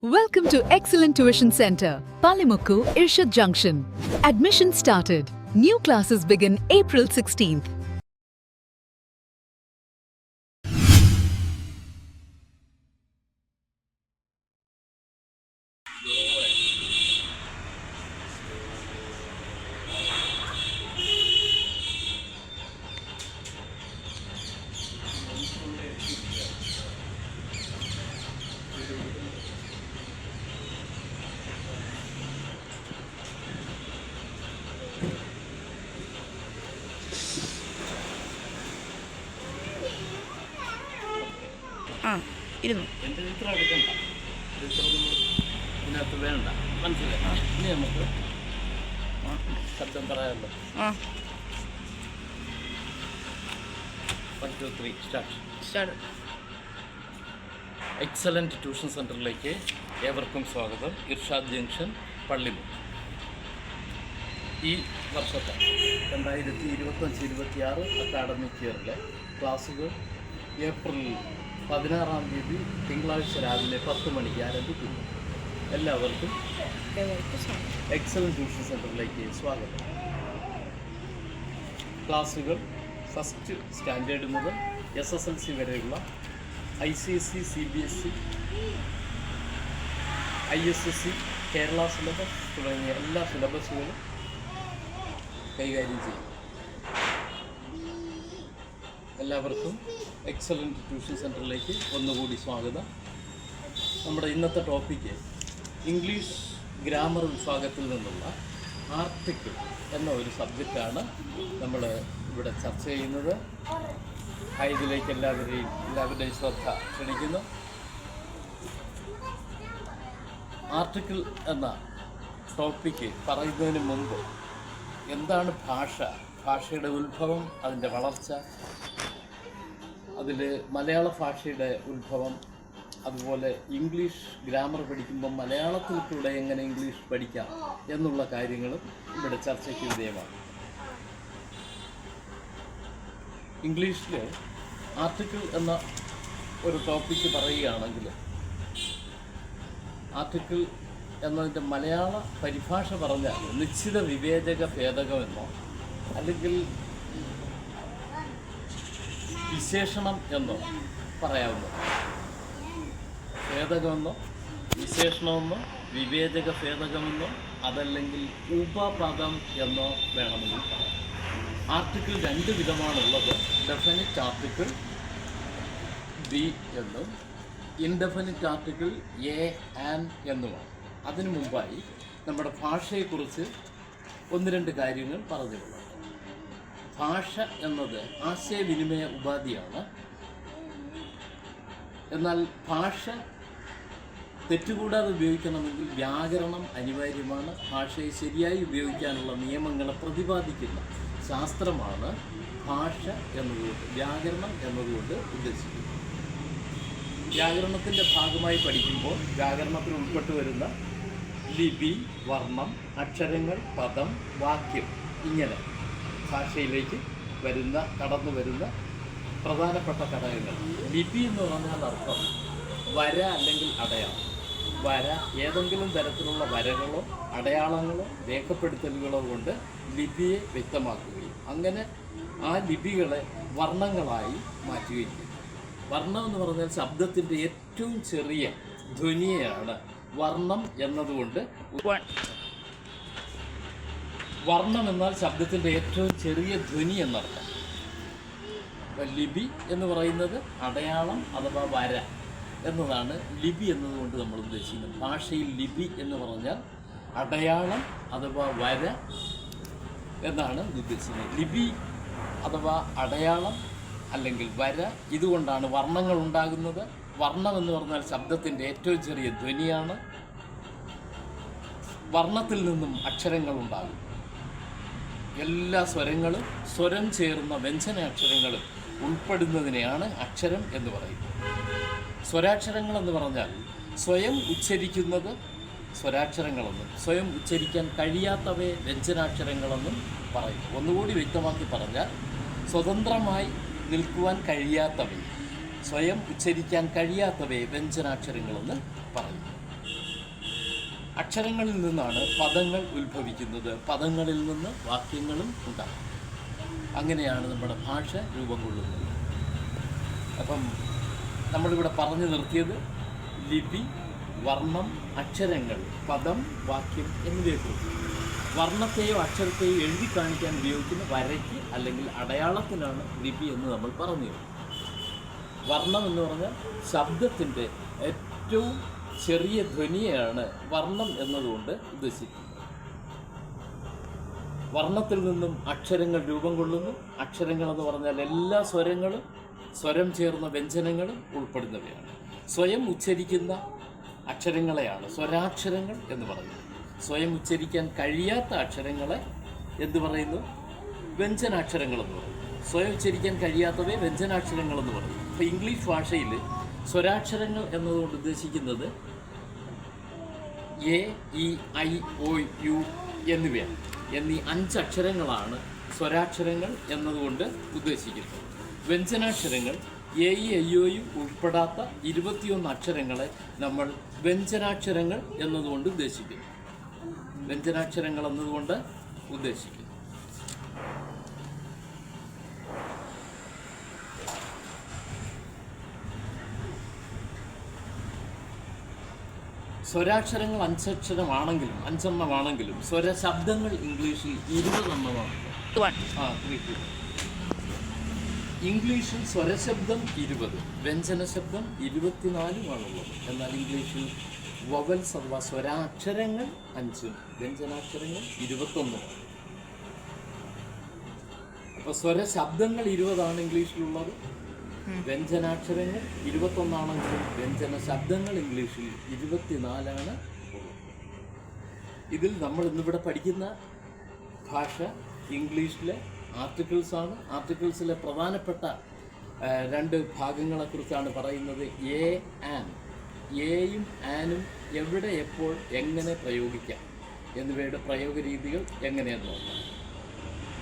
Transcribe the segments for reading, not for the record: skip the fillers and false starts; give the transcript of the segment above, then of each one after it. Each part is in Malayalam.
Welcome to Excellent Tuition Center, Palimukku, Irshad Junction. Admission started. New classes begin April 16th. ഇരുന്നു എൻ്റെ ചിത്രം എടുക്കണ്ട, ചിത്രമൊന്നും ഇതിനകത്ത് വേണ്ട, മനസ്സിലായി. ഇനി നമുക്ക് ശബ്ദം പറയാമല്ലോ. 1 2 3 സ്റ്റാർട്ട്. എക്സലൻറ്റ് ട്യൂഷൻ സെൻറ്ററിലേക്ക് ഏവർക്കും സ്വാഗതം. ഇർഷാദ് ജംഗ്ഷൻ, പള്ളിമുക്ക്. ഈ വർഷത്തെ 2025-26 അക്കാഡമിക് ഇയറിലെ ക്ലാസ്സുകൾ ഏപ്രിൽ 16-ാം തീയതി തിങ്കളാഴ്ച രാവിലെ 10 മണിക്ക് ആരംഭിക്കുന്നു. എല്ലാവർക്കും എക്സലൻറ്റ് ട്യൂഷൻ സെൻറ്ററിലേക്ക് സ്വാഗതം. ക്ലാസ്സുകൾ ഫസ്റ്റ് സ്റ്റാൻഡേർഡ് മുതൽ SSLC വരെയുള്ള ICSE, CBSE, ISSC, Kerala syllabus തുടങ്ങിയ എല്ലാ സിലബസുകളും കൈകാര്യം ചെയ്യും. എല്ലാവർക്കും എക്സലൻറ്റ് ട്യൂഷൻ സെൻറ്ററിലേക്ക് ഒന്നുകൂടി സ്വാഗതം. നമ്മുടെ ഇന്നത്തെ ടോപ്പിക്ക് ഇംഗ്ലീഷ് ഗ്രാമർ വിഭാഗത്തിൽ നിന്നുള്ള ആർട്ടിക്കിൾ എന്ന ഒരു സബ്ജക്റ്റാണ് നമ്മൾ ഇവിടെ ചർച്ച ചെയ്യുന്നത്. ഇതിലേക്ക് എല്ലാവരുടെയും ശ്രദ്ധ ക്ഷണിക്കുന്നു. ആർട്ടിക്കിൾ എന്ന ടോപ്പിക്ക് പറയുന്നതിന് മുമ്പ് എന്താണ് ഭാഷയുടെ ഉത്ഭവം, അതിൻ്റെ വളർച്ച, അതിൽ മലയാള ഭാഷയുടെ ഉത്ഭവം, അതുപോലെ ഇംഗ്ലീഷ് ഗ്രാമർ പഠിക്കുമ്പോൾ മലയാളത്തിൽ കൂടെ എങ്ങനെ ഇംഗ്ലീഷ് പഠിക്കാം എന്നുള്ള കാര്യങ്ങളും ഇവിടെ ചർച്ചയ്ക്ക് വിധേയമാണ്. ഇംഗ്ലീഷിൽ ആർട്ടിക്കിൾ എന്ന ഒരു ടോപ്പിക്ക് പറയുകയാണെങ്കിൽ ആർട്ടിക്കിൾ എന്നതിൻ്റെ മലയാള പരിഭാഷ പറഞ്ഞാൽ നിശ്ചിത വിവേചക ഭേദകമെന്നോ അല്ലെങ്കിൽ വിശേഷണം എന്നോ പറയാവുന്നത്. ഭേദകമെന്നോ വിശേഷണമെന്നോ വിവേചക ഭേദകമെന്നോ അതല്ലെങ്കിൽ ഉപപദം എന്നോ വേണമെങ്കിൽ പറയാം. ആർട്ടിക്കിൾ 2 വിധമാണുള്ളത്. ഡെഫിനിറ്റ് ആർട്ടിക്കിൾ ബി എന്നും ഇൻഡെഫിനിറ്റ് ആർട്ടിക്കിൾ എ ആൻ എന്നുമാണ്. അതിനു മുമ്പായി നമ്മുടെ ഭാഷയെക്കുറിച്ച് 1-2 കാര്യങ്ങൾ പറഞ്ഞിട്ടുള്ളത്. ഭാഷ എന്നത് ആശയവിനിമയ ഉപാധിയാണ്. എന്നാൽ ഭാഷ തെറ്റുകൂടാതെ ഉപയോഗിക്കണമെങ്കിൽ വ്യാകരണം അനിവാര്യമാണ്. ഭാഷയെ ശരിയായി ഉപയോഗിക്കാനുള്ള നിയമങ്ങളെ പ്രതിപാദിക്കുന്ന ശാസ്ത്രമാണ് ഭാഷ എന്നതുകൊണ്ട്, വ്യാകരണം എന്നതുകൊണ്ട് ഉദ്ദേശിക്കുന്നത്. വ്യാകരണത്തിൻ്റെ ഭാഗമായി പഠിക്കുമ്പോൾ വ്യാകരണത്തിൽ ഉൾപ്പെട്ടു വരുന്ന ലിപി, വർണ്ണം, അക്ഷരങ്ങൾ, പദം, വാക്യം, ഇങ്ങനെ ഭാഷയിലേക്ക് കടന്നു വരുന്ന പ്രധാനപ്പെട്ട ഘടകങ്ങൾ. ലിപി എന്ന് പറഞ്ഞാൽ അർത്ഥം വര അല്ലെങ്കിൽ അടയാളം. വര ഏതെങ്കിലും തരത്തിലുള്ള വരകളോ അടയാളങ്ങളോ രേഖപ്പെടുത്തലുകളോ കൊണ്ട് ലിപിയെ വ്യക്തമാക്കുകയും അങ്ങനെ ആ ലിപികളെ വർണ്ണങ്ങളായി മാറ്റുകയും ചെയ്യും. വർണ്ണം എന്ന് പറഞ്ഞാൽ ശബ്ദത്തിൻ്റെ ഏറ്റവും ചെറിയ ധ്വനിയെയാണ് വർണ്ണം എന്നതുകൊണ്ട്. വർണ്ണം എന്നാൽ ശബ്ദത്തിൻ്റെ ഏറ്റവും ചെറിയ ധ്വനി എന്നർത്ഥം. ലിപി എന്ന് പറയുന്നത് അടയാളം അഥവാ വര എന്നതാണ് ലിപി എന്നതുകൊണ്ട് നമ്മൾ ഉദ്ദേശിക്കുന്നത്. ഭാഷയിൽ ലിപി എന്ന് പറഞ്ഞാൽ അടയാളം അഥവാ വര എന്നാണ് ഉദ്ദേശിക്കുന്നത്. ലിപി അഥവാ അടയാളം അല്ലെങ്കിൽ വര, ഇതുകൊണ്ടാണ് വർണ്ണങ്ങൾ ഉണ്ടാകുന്നത്. വർണ്ണം എന്ന് പറഞ്ഞാൽ ശബ്ദത്തിൻ്റെ ഏറ്റവും ചെറിയ ധ്വനിയാണ്. വർണ്ണത്തിൽ നിന്നും അക്ഷരങ്ങൾ ഉണ്ടാകും. എല്ലാ സ്വരങ്ങളും സ്വരം ചേർന്ന വ്യഞ്ജന അക്ഷരങ്ങളും ഉൾപ്പെടുന്നതിനെയാണ് അക്ഷരം എന്ന് പറയുന്നത്. സ്വരാക്ഷരങ്ങൾ എന്ന് പറഞ്ഞാൽ സ്വയം ഉച്ചരിക്കുന്നത് സ്വരാക്ഷരങ്ങളെന്നും സ്വയം ഉച്ചരിക്കാൻ കഴിയാത്തവയെ വ്യഞ്ജനാക്ഷരങ്ങളെന്നും പറയും. ഒന്നുകൂടി വ്യക്തമാക്കി പറഞ്ഞാൽ സ്വതന്ത്രമായി നിൽക്കുവാൻ കഴിയാത്തവയെ, സ്വയം ഉച്ചരിക്കാൻ കഴിയാത്തവയെ വ്യഞ്ജനാക്ഷരങ്ങളെന്ന് പറയും. അക്ഷരങ്ങളിൽ നിന്നാണ് പദങ്ങൾ ഉത്ഭവിക്കുന്നത്, പദങ്ങളിൽ നിന്ന് വാക്യങ്ങളും ഉണ്ടാകും. അങ്ങനെയാണ് നമ്മുടെ ഭാഷ രൂപം കൊള്ളുന്നത്. അപ്പം നമ്മളിവിടെ പറഞ്ഞു നിർത്തിയത് ലിപി, വർണ്ണം, അക്ഷരങ്ങൾ, പദം, വാക്യം എന്നിവയെക്കുറിച്ച്. വർണ്ണത്തെയോ അക്ഷരത്തെയോ എഴുതി കാണിക്കാൻ ഉപയോഗിക്കുന്ന വരയ്ക്ക് അല്ലെങ്കിൽ അടയാളത്തിനാണ് ലിപി എന്ന് നമ്മൾ പറഞ്ഞു. വർണ്ണം എന്ന് പറഞ്ഞാൽ ശബ്ദത്തിൻ്റെ ഏറ്റവും ചെറിയ ധ്വനിയാണ് വർണ്ണം എന്നതുകൊണ്ട് ഉദ്ദേശിക്കുന്നത്. വർണ്ണത്തിൽ നിന്നും അക്ഷരങ്ങൾ രൂപം കൊള്ളുന്നു. അക്ഷരങ്ങൾ എന്ന് പറഞ്ഞാൽ എല്ലാ സ്വരങ്ങളും സ്വരം ചേർന്ന വ്യഞ്ജനങ്ങളും ഉൾപ്പെടുന്നവയാണ്. സ്വയം ഉച്ചരിക്കുന്ന അക്ഷരങ്ങളെയാണ് സ്വരാക്ഷരങ്ങൾ എന്ന് പറയുന്നത്. സ്വയം ഉച്ചരിക്കാൻ കഴിയാത്ത അക്ഷരങ്ങളെ എന്ത് പറയുന്നു? വ്യഞ്ജനാക്ഷരങ്ങളെന്ന് പറയുന്നു. സ്വയം ഉച്ചരിക്കാൻ കഴിയാത്തവയെ വ്യഞ്ജനാക്ഷരങ്ങളെന്ന് പറയുന്നു. ഇപ്പോൾ ഇംഗ്ലീഷ് ഭാഷയിൽ സ്വരാക്ഷരങ്ങൾ എന്നതുകൊണ്ട് ഉദ്ദേശിക്കുന്നത് A, E, I, O, U എന്നിവയാണ്. എന്നീ 5 അക്ഷരങ്ങളാണ് സ്വരാക്ഷരങ്ങൾ എന്നതുകൊണ്ട് ഉദ്ദേശിക്കുന്നത്. വ്യഞ്ജനാക്ഷരങ്ങൾ A, E, I, O, U ഉൾപ്പെടാത്ത 21 അക്ഷരങ്ങളെ നമ്മൾ വ്യഞ്ജനാക്ഷരങ്ങൾ എന്നതുകൊണ്ട് ഉദ്ദേശിക്കുന്നു. വ്യഞ്ജനാക്ഷരങ്ങൾ എന്നതുകൊണ്ട് ഉദ്ദേശിക്കുന്നു. സ്വരാക്ഷരങ്ങൾ 5 അക്ഷരമാണെങ്കിലും 5 എണ്ണമാണെങ്കിലും സ്വരശബ്ദങ്ങൾ ഇംഗ്ലീഷിൽ 20 എണ്ണമാണ്. ഇംഗ്ലീഷിൽ സ്വരശബ്ദം 20, വ്യഞ്ജനശബ്ദം 24 എന്നാൽ ഇംഗ്ലീഷിൽ വവൽസ് അഥവാ സ്വരാക്ഷരങ്ങൾ 5, വ്യഞ്ജനാക്ഷരങ്ങൾ 21. അപ്പോൾ സ്വരശബ്ദങ്ങൾ 20 ഇംഗ്ലീഷിലുള്ളത്. വ്യഞ്ജനാക്ഷരങ്ങൾ 21 വ്യഞ്ജന ശബ്ദങ്ങൾ ഇംഗ്ലീഷിൽ 24 ഇതിൽ നമ്മൾ ഇന്നിവിടെ പഠിക്കുന്ന ഭാഷ ഇംഗ്ലീഷിലെ ആർട്ടിക്കിൾസ് ആണ്. ആർട്ടിക്കിൾസിലെ പ്രധാനപ്പെട്ട 2 ഭാഗങ്ങളെക്കുറിച്ചാണ് പറയുന്നത്. A, an. എയും ആനും എവിടെ, എപ്പോൾ, എങ്ങനെ പ്രയോഗിക്കാം എന്നിവയുടെ പ്രയോഗ രീതികൾ എങ്ങനെയെന്ന് നോക്കാം.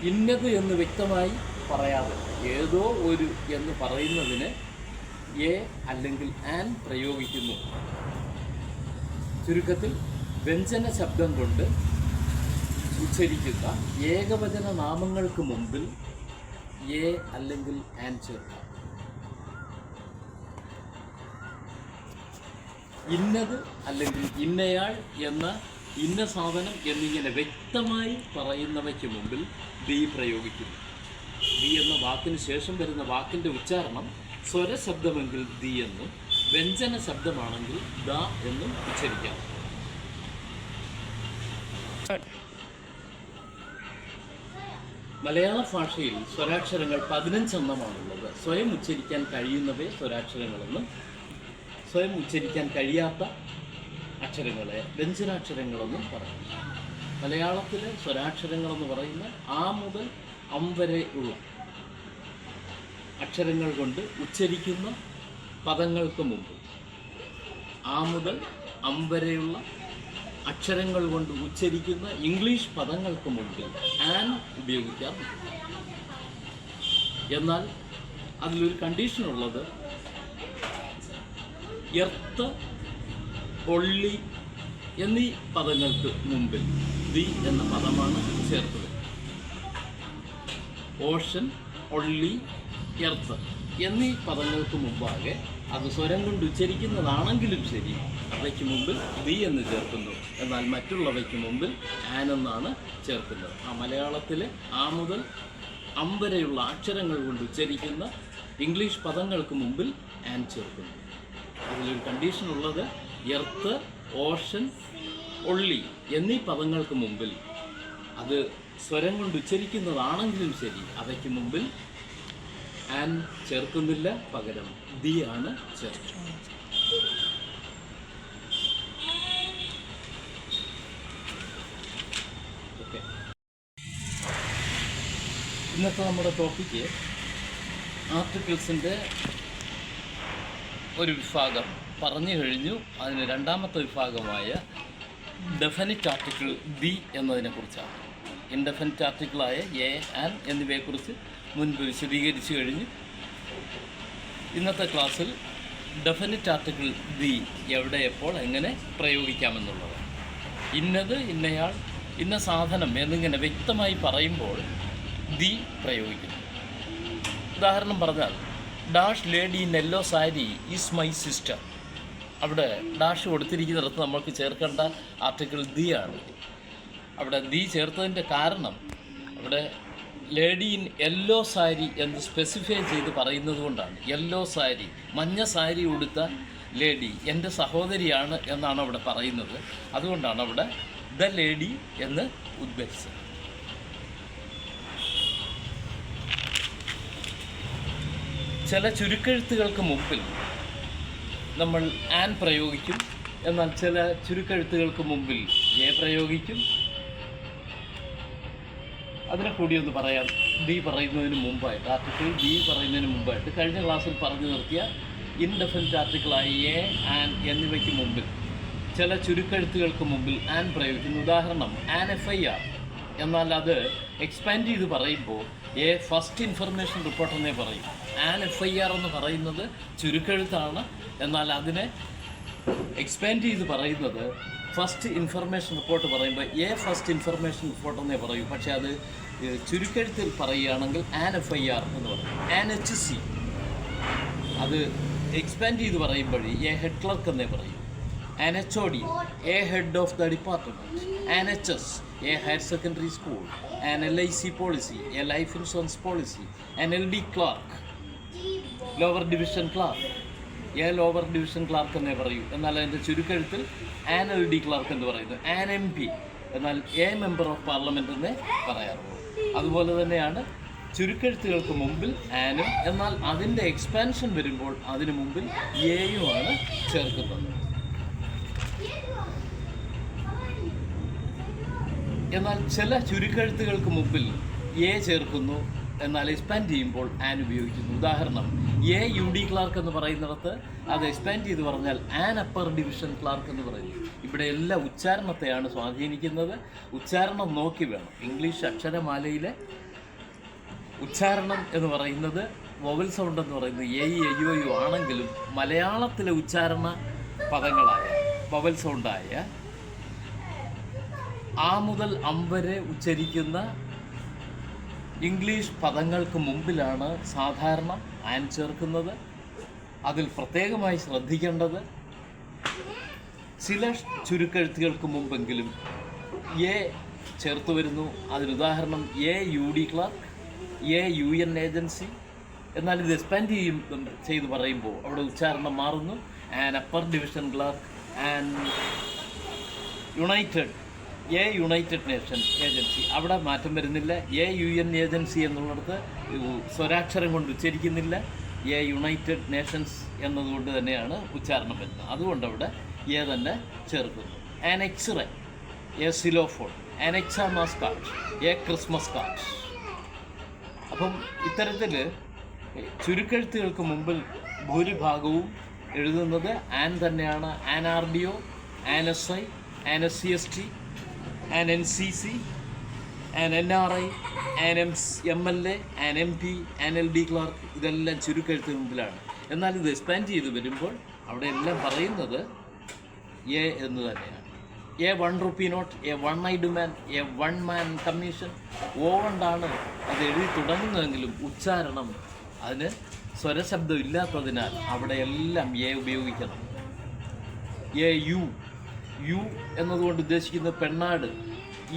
ഇന്നത് എന്ന് വ്യക്തമായി പറയാതെ ഏതോ ഒരു എന്ന് പറയുന്നതിന് എ അല്ലെങ്കിൽ ആൻ പ്രയോഗിക്കുന്നു. ചുരുക്കത്തിൽ വ്യഞ്ജന ശബ്ദം കൊണ്ട് ഉച്ചരിക്കുന്ന ഏകവചന നാമങ്ങൾക്ക് മുമ്പിൽ എ അല്ലെങ്കിൽ ആൻ ചേർക്കാം. ഇന്നത് അല്ലെങ്കിൽ ഇന്നയാൾ എന്ന ഇന്ന സാധനം എന്നിങ്ങനെ വ്യക്തമായി പറയുന്നവയ്ക്ക് മുമ്പിൽ ദി പ്രയോഗിക്കുന്നു. ദി എന്ന വാക്കിന് ശേഷം വരുന്ന വാക്കിൻ്റെ ഉച്ചാരണം സ്വരശബ്ദമെങ്കിൽ ദി എന്നും വ്യഞ്ജന ശബ്ദമാണെങ്കിൽ ദ എന്നും ഉച്ചരിക്കാം. മലയാള ഭാഷയിൽ സ്വരാക്ഷരങ്ങൾ 15 എണ്ണമാണുള്ളത്. സ്വയം ഉച്ചരിക്കാൻ കഴിയുന്നവയെ സ്വരാക്ഷരങ്ങളെന്നും സ്വയം ഉച്ചരിക്കാൻ കഴിയാത്ത അക്ഷരങ്ങളെ വ്യഞ്ജനാക്ഷരങ്ങളെന്നും പറയും. മലയാളത്തിലെ സ്വരാക്ഷരങ്ങളെന്ന് പറയുന്ന ആ മുതൽ അം വരെ ഉള്ള അക്ഷരങ്ങൾ കൊണ്ട് ഉച്ചരിക്കുന്ന പദങ്ങൾക്ക് മുമ്പ് ആ മുതൽ അം വരെയുള്ള അക്ഷരങ്ങൾ കൊണ്ട് ഉച്ചരിക്കുന്ന ഇംഗ്ലീഷ് പദങ്ങൾക്ക് മുമ്പിൽ ആൻ ഉപയോഗിക്കാറുണ്ട്. എന്നാൽ അതിലൊരു കണ്ടീഷനുള്ളത് എർത്ത്, ഒള്ളി എന്നീ പദങ്ങൾക്ക് മുമ്പിൽ ദി എന്ന പദമാണ് ചേർത്തത്. ഓഷൻ, ഒള്ളി, എർത്ത് എന്നീ പദങ്ങൾക്ക് മുമ്പാകെ അത് സ്വരം കൊണ്ട് ഉച്ചരിക്കുന്നതാണെങ്കിലും ശരി അവയ്ക്ക് മുമ്പിൽ ദി എന്ന് ചേർക്കുന്നു. എന്നാൽ മറ്റുള്ളവയ്ക്ക് മുമ്പിൽ ആൻ എന്നാണ് ചേർക്കുന്നത്. ആ മലയാളത്തിലെ ആ മുതൽ അം വരെയുള്ള അക്ഷരങ്ങൾ കൊണ്ട് ഉച്ചരിക്കുന്ന ഇംഗ്ലീഷ് പദങ്ങൾക്ക് മുമ്പിൽ ആൻ ചേർക്കുന്നു. അതിലൊരു കണ്ടീഷനുള്ളത് എർത്ത്, ഓഷൻ, ഒള്ളി എന്നീ പദങ്ങൾക്ക് മുമ്പിൽ അത് സ്വരം കൊണ്ട് ഉച്ചരിക്കുന്നതാണെങ്കിലും ശരി അവയ്ക്ക് മുമ്പിൽ ആൻ ചേർക്കുന്നില്ല, പകരം ദി ആണ് ചേർക്കുന്നത്. ഓക്കെ, ഇന്നത്തെ നമ്മുടെ ടോപ്പിക്ക് ആർട്ടിക്കിൾസിൻ്റെ ഒരു വിഭാഗം പറഞ്ഞു കഴിഞ്ഞു. അതിന് രണ്ടാമത്തെ വിഭാഗമായ ഡെഫിനിറ്റ് ആർട്ടിക്കിൾ ദി എന്നതിനെക്കുറിച്ചാണ്. ഇൻഡെഫിനിറ്റ് ആർട്ടിക്കിളായ എ, ആൻ എന്നിവയെക്കുറിച്ച് മുൻപ് വിശദീകരിച്ചു കഴിഞ്ഞു. ഇന്നത്തെ ക്ലാസ്സിൽ ഡെഫിനിറ്റ് ആർട്ടിക്കിൾ ദി എവിടെ, എപ്പോൾ, എങ്ങനെ പ്രയോഗിക്കാമെന്നുള്ളത്. ഇന്നത്, ഇന്നയാൾ, ഇന്ന സാധനം എന്നിങ്ങനെ വ്യക്തമായി പറയുമ്പോൾ ദി പ്രയോഗിക്കുന്നു. ഉദാഹരണം പറഞ്ഞാൽ, dash lady in yellow sari is my sister. അവിടെ ഡാഷ് കൊടുത്തിരിക്കുന്നിടത്ത് നമ്മൾക്ക് ചേർക്കേണ്ട ആർട്ടിക്കിൾ ദി ആണ്. അവിടെ ദി ചേർത്തതിൻ്റെ കാരണം അവിടെ ലേഡി ഇൻ യെല്ലോ സാരി എന്ന് സ്പെസിഫൈ ചെയ്ത് പറയുന്നത് കൊണ്ടാണ്. യെല്ലോ സാരി, മഞ്ഞ സാരി ഉടുത്ത ലേഡി എൻ്റെ സഹോദരിയാണ് എന്നാണ് അവിടെ പറയുന്നത്. അതുകൊണ്ടാണ് അവിടെ ദ ലേഡി എന്ന് ഉദ്ദേശിച്ചത്. ചില ചുരുക്കെഴുത്തുകൾക്ക് മുമ്പിൽ നമ്മൾ ആൻ പ്രയോഗിക്കും, എന്നാൽ ചില ചുരുക്കെഴുത്തുകൾക്ക് മുമ്പിൽ എ പ്രയോഗിക്കും. അതിനെ കൂടി ഒന്ന് പറയാം. ഡി പറയുന്നതിന് മുമ്പായിട്ട്, ആർട്ടിക്കിൾ ഡി പറയുന്നതിന് മുമ്പായിട്ട് കഴിഞ്ഞ ക്ലാസ്സിൽ പറഞ്ഞു നിർത്തിയ ഇൻഡെഫിനിറ്റ് ആർട്ടിക്കിളായ എ, ആൻ എന്നിവയ്ക്ക് മുമ്പിൽ ചില ചുരുക്കെഴുത്തുകൾക്ക് മുമ്പിൽ ആൻ പ്രയോഗിക്കുന്നു. ഉദാഹരണം, ആൻ FIR. എന്നാൽ അത് എക്സ്പാൻഡ് ചെയ്ത് പറയുമ്പോൾ എ ഫസ്റ്റ് ഇൻഫർമേഷൻ റിപ്പോർട്ട് എന്നേ പറയും. ആൻ FIR എന്ന് പറയുന്നത് ചുരുക്കെഴുത്താണ്, എന്നാൽ അതിനെ എക്സ്പാൻഡ് ചെയ്ത് പറയുന്നത് ഫസ്റ്റ് ഇൻഫർമേഷൻ റിപ്പോർട്ട് പറയുമ്പോൾ എ ഫസ്റ്റ് ഇൻഫർമേഷൻ റിപ്പോർട്ട് എന്നേ പറയൂ. പക്ഷേ അത് ചുരുക്കെഴുത്തിൽ പറയുകയാണെങ്കിൽ ആൻ FIR എന്ന് പറയും. ആൻ HC അത് എക്സ്പാൻഡ് ചെയ്ത് പറയുമ്പോൾ എ ഹെഡ് ക്ലർക്ക് എന്നേ പറയും. An HOD a head of the department. An HS a higher secondary school. An LIC policy a life insurance policy. An LD clerk lower division clerk a lower division clerk എന്നേ പറയൂ. എന്നാൽ അതിൻ്റെ ചുരുക്കെഴുത്തിൽ ആൻ LD ക്ലാർക്ക് എന്ന് പറയുന്നു. ആൻ MP എന്നാൽ എ മെമ്പർ ഓഫ് പാർലമെൻറ്റ് എന്നേ പറയാറുള്ളൂ. അതുപോലെ തന്നെയാണ് ചുരുക്കെഴുത്തുകൾക്ക് മുമ്പിൽ ആനും, എന്നാൽ അതിൻ്റെ എക്സ്പാൻഷൻ വരുമ്പോൾ അതിന് മുമ്പിൽ എയുമാണ് ചേർക്കുന്നത്. എന്നാൽ ചില ചുരുക്കെഴുത്തുകൾക്ക് മുമ്പിൽ എ ചേർക്കുന്നു, എന്നാൽ എക്സ്പാൻഡ് ചെയ്യുമ്പോൾ ആൻ ഉപയോഗിക്കുന്നു. ഉദാഹരണം, എ UD ക്ലാർക്ക് എന്ന് പറയുന്നിടത്ത് അത് എക്സ്പാൻഡ് ചെയ്ത് പറഞ്ഞാൽ ആൻ അപ്പർ ഡിവിഷൻ ക്ലാർക്ക് എന്ന് പറയുന്നു. ഇവിടെ എല്ലാ ഉച്ചാരണത്തെയാണ് സ്വാധീനിക്കുന്നത്. ഉച്ചാരണം നോക്കി വേണം. ഇംഗ്ലീഷ് അക്ഷരമാലയിലെ ഉച്ചാരണം എന്ന് പറയുന്നത്, വൊവൽ സൗണ്ട് എന്ന് പറയുന്നത് എയ്യോ ആണെങ്കിലും മലയാളത്തിലെ ഉച്ചാരണ പദങ്ങളായ വൊവൽ സൗണ്ടായ ആ മുതൽ അം വരെ ഉച്ചരിക്കുന്ന ഇംഗ്ലീഷ് പദങ്ങൾക്ക് മുമ്പിലാണ് സാധാരണ ആൻ ചേർക്കുന്നത്. അതിൽ പ്രത്യേകമായി ശ്രദ്ധിക്കേണ്ടത്, ചില ചുരുക്കെഴുത്തുകൾക്ക് മുമ്പെങ്കിലും എ ചേർത്ത് വരുന്നു. അതിനുദാഹരണം a UD clerk, a UN agency. എന്നാൽ ഇത് എക്സ്പാൻഡ് ചെയ്ത് പറയുമ്പോൾ അവിടെ ഉച്ചാരണം മാറുന്നു. An upper division clerk, an united nation agency. അവിടെ മാറ്റം വരുന്നില്ല. എ UN ഏജൻസി എന്നുള്ളിടത്ത് സ്വരാക്ഷരം കൊണ്ട് ഉച്ചരിക്കുന്നില്ല. എ യുണൈറ്റഡ് നേഷൻസ് എന്നതുകൊണ്ട് തന്നെയാണ് ഉച്ചാരണം വരുന്നത്. അതുകൊണ്ട് അവിടെ എ തന്നെ ചേർക്കുന്നു. An X-ray a xylophone. An Xmas card a Christmas card. അപ്പം ഇത്തരത്തിൽ ചുരുക്കെഴുത്തുകൾക്ക് മുമ്പിൽ ഭൂരിഭാഗവും എഴുതുന്നത് ആൻ തന്നെയാണ്. An RDO, an SI, an SCST, an NCC, an NRI, an MLA, an MP, an LD clerk. ഇതെല്ലാം ചുരുക്കെഴുത്തിന് മുമ്പിലാണ്. എന്നാൽ ഇത് എക്സ്പാൻഡ് ചെയ്ത് വരുമ്പോൾ അവിടെ എല്ലാം പറയുന്നത് എ എന്ന് തന്നെയാണ്. A 1 rupee note, a 1 eyed man, a 1 man commission. കൊണ്ടാണ് അത് എഴുതി തുടങ്ങുന്നതെങ്കിലും ഉച്ചാരണം അതിന് സ്വരശബ്ദം ഇല്ലാത്തതിനാൽ അവിടെ എല്ലാം എ ഉപയോഗിക്കണം. എ യു എന്നതുകൊണ്ട് ഉദ്ദേശിക്കുന്നത് പെണ്ണാട്,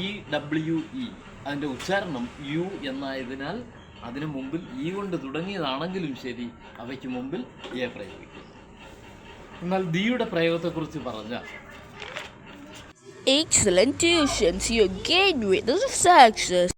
EWE. അതിൻ്റെ ഉച്ചാരണം യു എന്നായതിനാൽ അതിന് മുമ്പിൽ കൊണ്ട് തുടങ്ങിയതാണെങ്കിലും ശരി അവയ്ക്ക് മുമ്പിൽ എ പ്രയോഗിക്കും. എന്നാൽ ദിയുടെ പ്രയോഗത്തെക്കുറിച്ച് പറഞ്ഞാൽ, Excellent tuitions, you gain with the success.